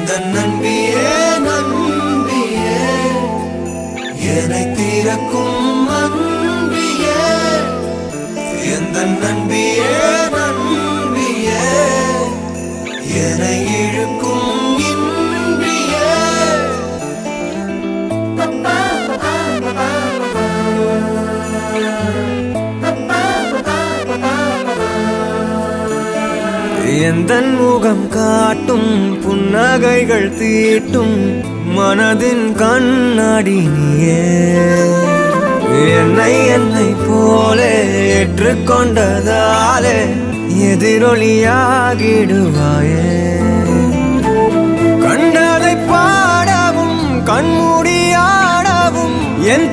நண்பியே நண்பியே என்னை தீரக்கும் அன்பியே எந்த நண்பியே நண்பியே என்னை இழுக்கும் இன்பியே எந்தன் முகம் காட்டும் புன்னகைகள் தீட்டும் மனதின் கண்ணாடி நீயே என்னை போலே ஏற்றுக்கொண்டதாலே எதிரொலியாகிடுவாயே கண்டதை பாடவும் கண்மூடியாடவும் என்